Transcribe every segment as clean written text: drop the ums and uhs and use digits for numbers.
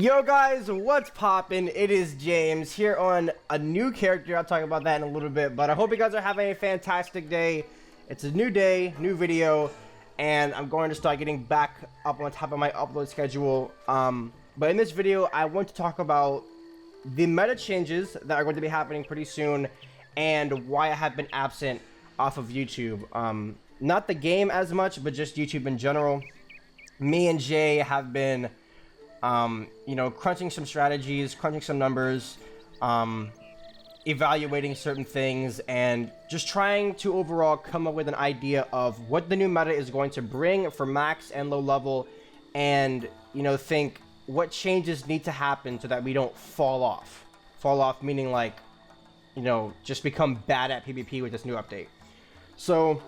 Yo guys, what's poppin'? It is James here on a new character. I'll talk about that in a little bit, but I hope you guys are having a fantastic day. It's a new day, new video, and I'm going to start getting back up on top of my upload schedule. But in this video, I want to talk about the meta changes that are going to be happening pretty soon and why I have been absent off of YouTube. Not the game as much, but just YouTube in general. Me and Jay have been crunching some strategies, crunching some numbers, evaluating certain things, and just trying to overall come up with an idea of what the new meta is going to bring for max and low level, and think what changes need to happen so that we don't fall off meaning like just become bad at PvP with this new update. So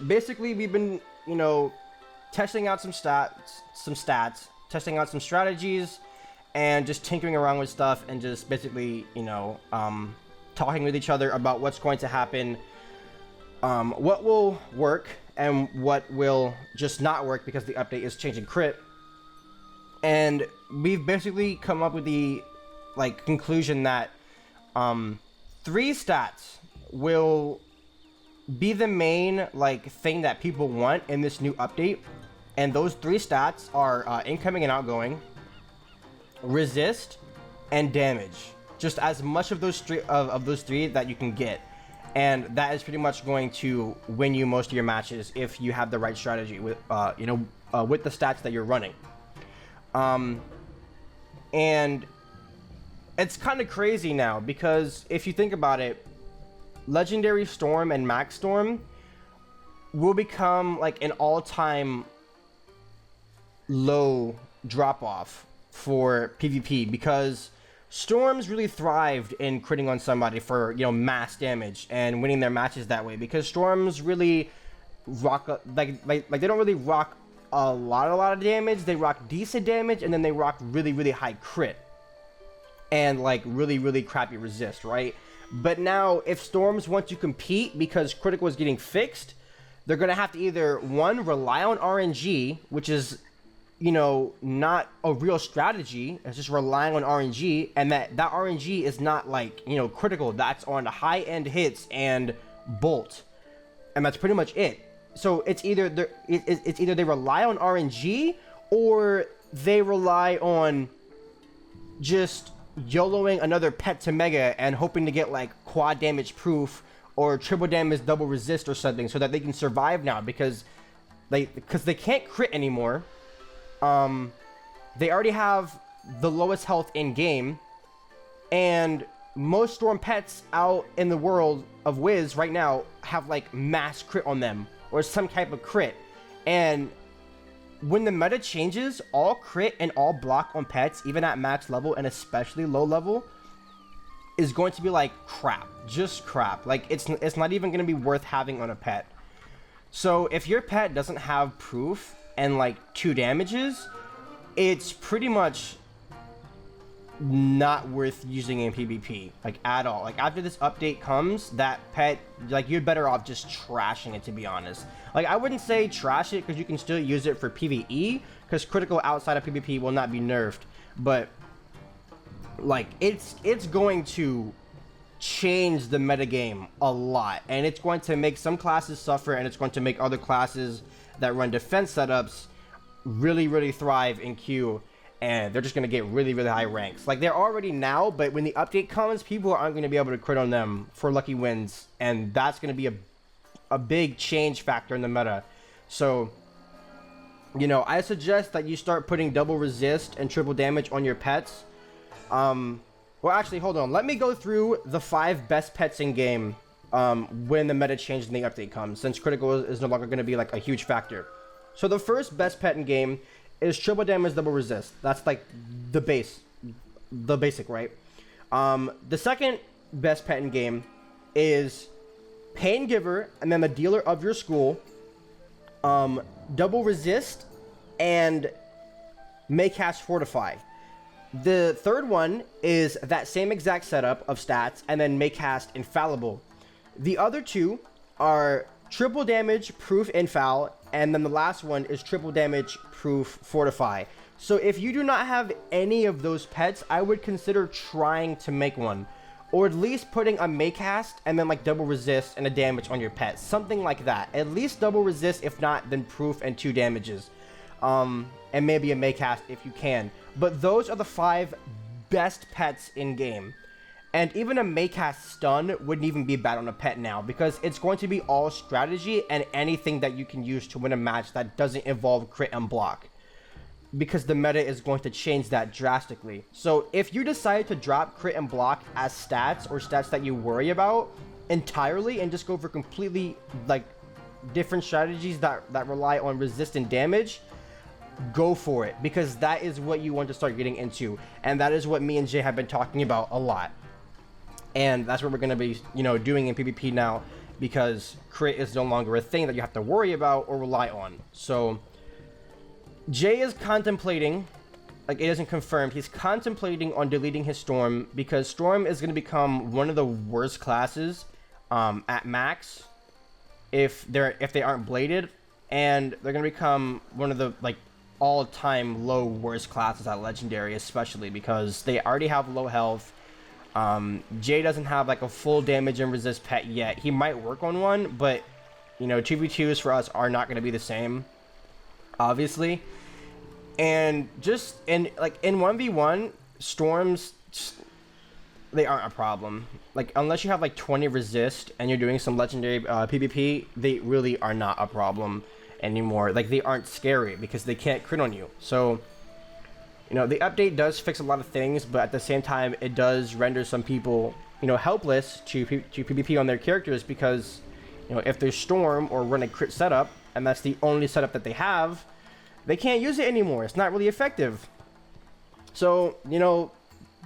basically we've been testing out some stats, testing out some strategies, and just tinkering around with stuff, and just basically talking with each other about what's going to happen, what will work and what will just not work because the update is changing crit. And we've basically come up with the conclusion that 3 stats will be the main thing that people want in this new update. And those 3 stats are incoming and outgoing, resist, and damage. Just as much of those three that you can get, and that is pretty much going to win you most of your matches if you have the right strategy with with the stats that you're running. And it's kind of crazy now because if you think about it, Legendary Storm and Max Storm will become an all-time low drop off for PvP, because Storms really thrived in critting on somebody for mass damage and winning their matches that way, because Storms really rock they don't really rock a lot of damage. They rock decent damage, and then they rock really high crit and really crappy resist, right? But now if Storms want to compete because critical is getting fixed, they're gonna have to either one, rely on RNG, which is not a real strategy. It's just relying on RNG, and that RNG is not critical. That's on the high end hits and bolt, and that's pretty much it. So it's either they rely on RNG, or they rely on just YOLOing another pet to mega and hoping to get quad damage proof or triple damage double resist or something, so that they can survive now, because they can't crit anymore. They already have the lowest health in game, and most Storm pets out in the world of Wiz right now have mass crit on them or some type of crit. And when the meta changes, all crit and all block on pets, even at max level and especially low level, is going to be crap, just crap. It's not even going to be worth having on a pet. So if your pet doesn't have proof and 2 damages, it's pretty much not worth using in PvP at all. After this update comes, that pet, you're better off just trashing it, to be honest. I wouldn't say trash it, because you can still use it for PvE, because critical outside of PvP will not be nerfed, but it's going to change the metagame a lot, and it's going to make some classes suffer, and it's going to make other classes that run defense setups really thrive in queue, and they're just going to get really high ranks. They're already now, but when the update comes, people aren't going to be able to crit on them for lucky wins, and that's going to be a big change factor in the meta. So I suggest that you start putting double resist and triple damage on your pets. Well, actually, hold on, let me go through the 5 best pets in game when the meta change and the update comes, since critical is no longer going to be a huge factor. So the first best pet in game is triple damage double resist. That's the basic, right? The second best pet in game is Pain Giver, and then the dealer of your school, double resist, and may cast Fortify. The third one is that same exact setup of stats, and then may cast Infallible. The other 2 are triple damage proof Infal, and then the last one is triple damage proof Fortify. So if you do not have any of those pets, I would consider trying to make one. Or at least putting a make cast and then like double resist and a damage on your pet. Something like that. At least double resist, if not, then proof and 2 damages. And maybe a make cast if you can. But those are the 5 best pets in game. And even a make cast stun wouldn't even be bad on a pet now, because it's going to be all strategy and anything that you can use to win a match that doesn't involve crit and block. Because the meta is going to change that drastically. So if you decide to drop crit and block as stats, or stats that you worry about entirely, and just go for completely like different strategies that rely on resistant damage, go for it, because that is what you want to start getting into, and that is what me and Jay have been talking about a lot. And that's what we're going to be, you know, doing in PvP now, because crit is no longer a thing that you have to worry about or rely on. So Jay is contemplating, like it isn't confirmed, he's contemplating on deleting his Storm, because Storm is going to become one of the worst classes at max if they aren't bladed, and they're going to become one of the like all-time low worst classes at legendary, especially because they already have low health. Jay doesn't have like a full damage and resist pet yet. He might work on one, but you know, 2v2s for us are not going to be the same, obviously. And just in 1v1, Storms, they aren't a problem. Like, unless you have like 20 resist and you're doing some legendary PvP, they really are not a problem anymore. Like, they aren't scary because they can't crit on you. So, you know, the update does fix a lot of things, but at the same time, it does render some people, you know, helpless to PvP on their characters, because, you know, if there's Storm or run a crit setup, and that's the only setup that they have, they can't use it anymore. It's not really effective. So, you know,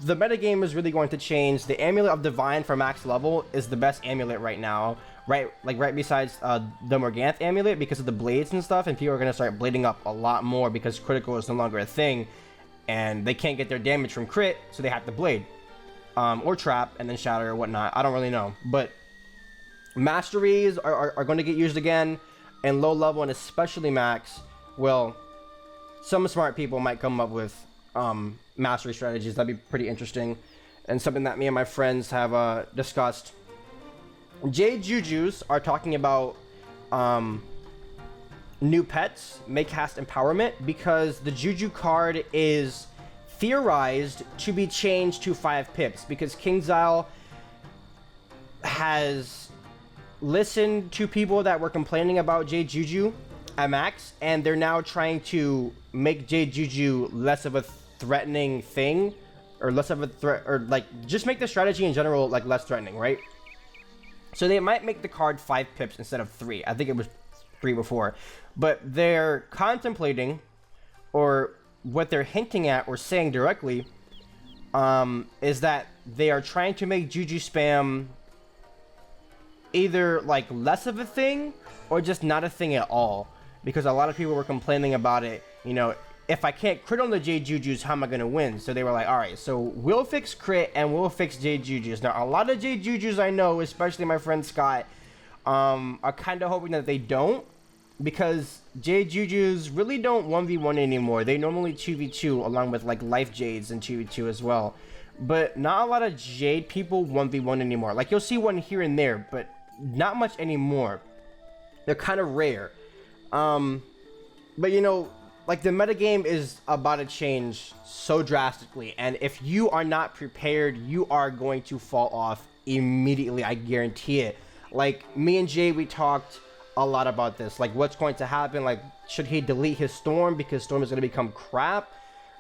the metagame is really going to change. The Amulet of Divine for max level is the best amulet right now. Right besides the Morganth amulet, because of the blades and stuff, and people are going to start blading up a lot more because critical is no longer a thing, and they can't get their damage from crit, so they have to blade. Or trap, and then shatter or whatnot. I don't really know. But masteries are going to get used again, and low level, and especially max. Well, some smart people might come up with mastery strategies. That'd be pretty interesting, and something that me and my friends have discussed. Jade Jujus are talking about new pets, make cast empowerment, because the Juju card is theorized to be changed to 5 pips, because KingsIsle has listened to people that were complaining about Jade Juju at max, and they're now trying to make Jade Juju less of a threatening thing, or less of a threat, or like just make the strategy in general like less threatening, right? So they might make the card 5 pips instead of 3. I think it was 3 before, but they're contemplating, or what they're hinting at or saying directly, is that they are trying to make Juju spam either like less of a thing or just not a thing at all, because a lot of people were complaining about it. You know, if I can't crit on the Jade Jujus, how am I going to win? So they were like, all right, so we'll fix crit and we'll fix Jade Jujus. Now, a lot of Jade Jujus I know, especially my friend Scott, are kind of hoping that they don't, because Jade Jujus really don't 1v1 anymore. They normally 2v2 along with like Life Jades and 2v2 as well. But not a lot of Jade people 1v1 anymore. Like, you'll see one here and there, but not much anymore. They're kind of rare. But you know, like, the metagame is about to change so drastically, and if you are not prepared, you are going to fall off immediately. I guarantee it. Like, me and Jay, we talked a lot about this. Like, what's going to happen? Like, should he delete his Storm because Storm is going to become crap?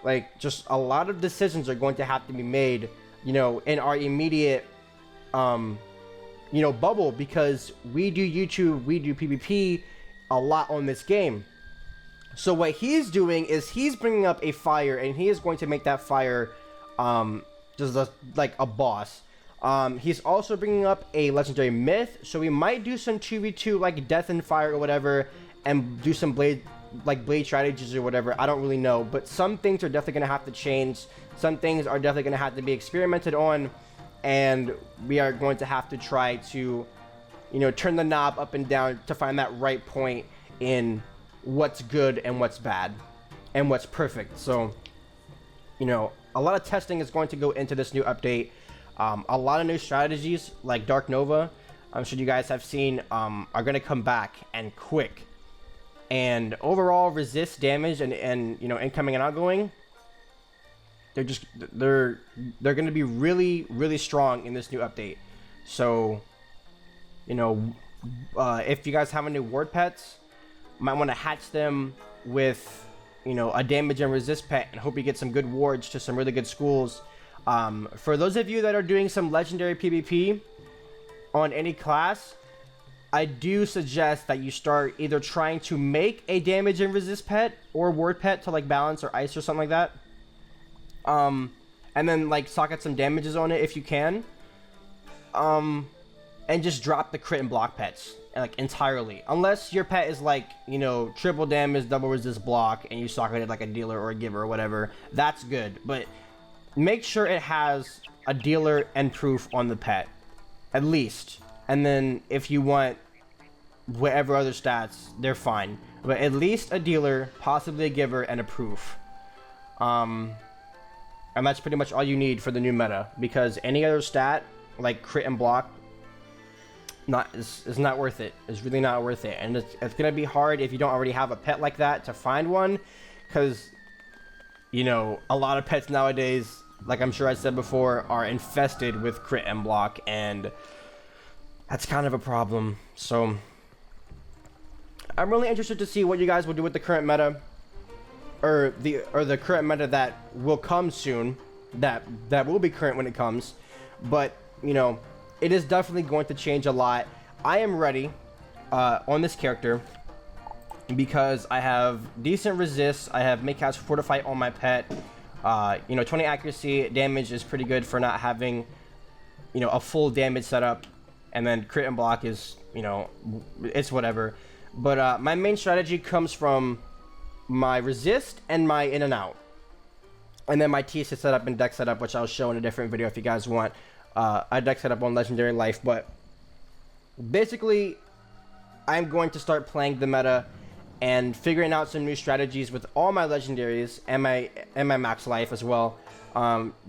Like, just a lot of decisions are going to have to be made, you know, in our immediate, you know, bubble, because we do YouTube, we do PvP a lot on this game. So what he's doing is he's bringing up a fire, and he is going to make that fire just like a boss. He's also bringing up a legendary myth, so we might do some 2v2 like death and fire or whatever, and do some blade strategies or whatever. I don't really know, but some things are definitely going to have to change. Some things are definitely going to have to be experimented on, and we are going to have to try to, you know, turn the knob up and down to find that right point in what's good and what's bad. and what's perfect. So, you know, a lot of testing is going to go into this new update. A lot of new strategies like Dark Nova, I'm sure you guys have seen, are going to come back and quick. And overall resist damage and you know, incoming and outgoing. They're going to be really strong in this new update. So, you know, if you guys have any ward pets, might want to hatch them with, you know, a damage and resist pet, and hope you get some good wards to some really good schools. For those of you that are doing some legendary PvP on any class, I do suggest that you start either trying to make a damage and resist pet or ward pet to like balance or ice or something like that. And then like socket some damages on it if you can. And just drop the crit and block pets like entirely, unless your pet is like, you know, triple damage, double resist block, and you socket it like a dealer or a giver or whatever. That's good, but make sure it has a dealer and proof on the pet, at least. And then if you want whatever other stats, they're fine, but at least a dealer, possibly a giver, and a proof. And that's pretty much all you need for the new meta, because any other stat like crit and block is not worth it. It's really not worth it, and it's gonna be hard if you don't already have a pet like that to find one, because, you know, a lot of pets nowadays, like I'm sure I said before, are infested with crit and block, and that's kind of a problem. So I'm really interested to see what you guys will do with the current meta, or the current meta that will come soon, that will be current when it comes. But, you know, it is definitely going to change a lot. I am ready on this character because I have decent resist. I have make cast fortify on my pet. You know, 20 accuracy damage is pretty good for not having, you know, a full damage setup. And then crit and block is, you know, it's whatever. But my main strategy comes from my resist and my in and out. And then my TC setup and deck setup, which I'll show in a different video if you guys want. I deck setup on Legendary Life, but basically I'm going to start playing the meta and figuring out some new strategies with all my legendaries and my max life as well,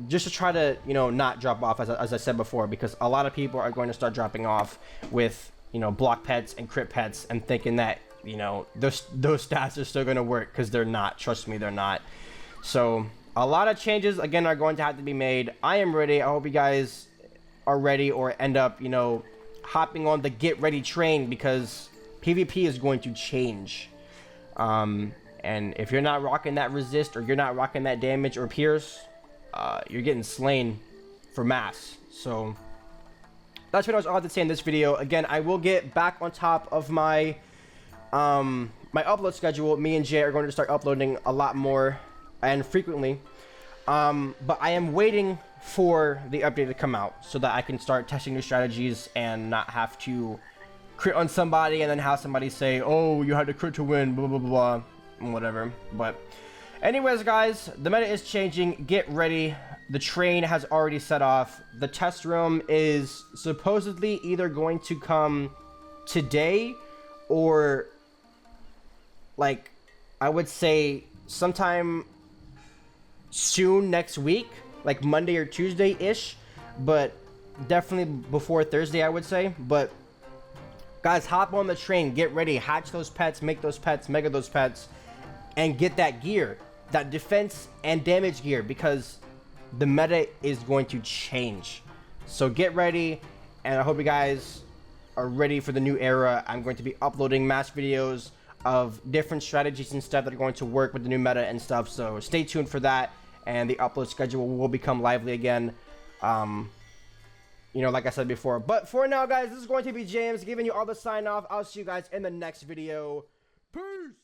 just to try to, you know, not drop off, as I said before, because a lot of people are going to start dropping off with, you know, block pets and crit pets and thinking that, you know, those stats are still going to work, because they're not. Trust me, they're not. So a lot of changes again are going to have to be made. I am ready. I hope you guys are ready, or end up, you know, hopping on the get ready train, because PvP is going to change. And if you're not rocking that resist, or you're not rocking that damage or pierce, you're getting slain for mass. So that's pretty much all I have to say in this video. Again, I will get back on top of my my upload schedule. Me and Jay are going to start uploading a lot more and frequently. But I am waiting for the update to come out so that I can start testing new strategies and not have to crit on somebody and then have somebody say, oh, you had to crit to win, blah blah blah, whatever. But anyways, guys, the meta is changing. Get ready. The train has already set off. The test room is supposedly either going to come today, or like, I would say sometime soon next week, like Monday or Tuesday ish, but definitely before Thursday, I would say. But guys, hop on the train, get ready, hatch those pets, make those pets, mega those pets, and get that gear, that defense and damage gear, because the meta is going to change. So get ready, and I hope you guys are ready for the new era. I'm going to be uploading mass videos of different strategies and stuff that are going to work with the new meta and stuff, so stay tuned for that. And the upload schedule will become lively again, you know, like I said before. But for now, guys, this is going to be James giving you all the sign off. I'll see you guys in the next video. Peace.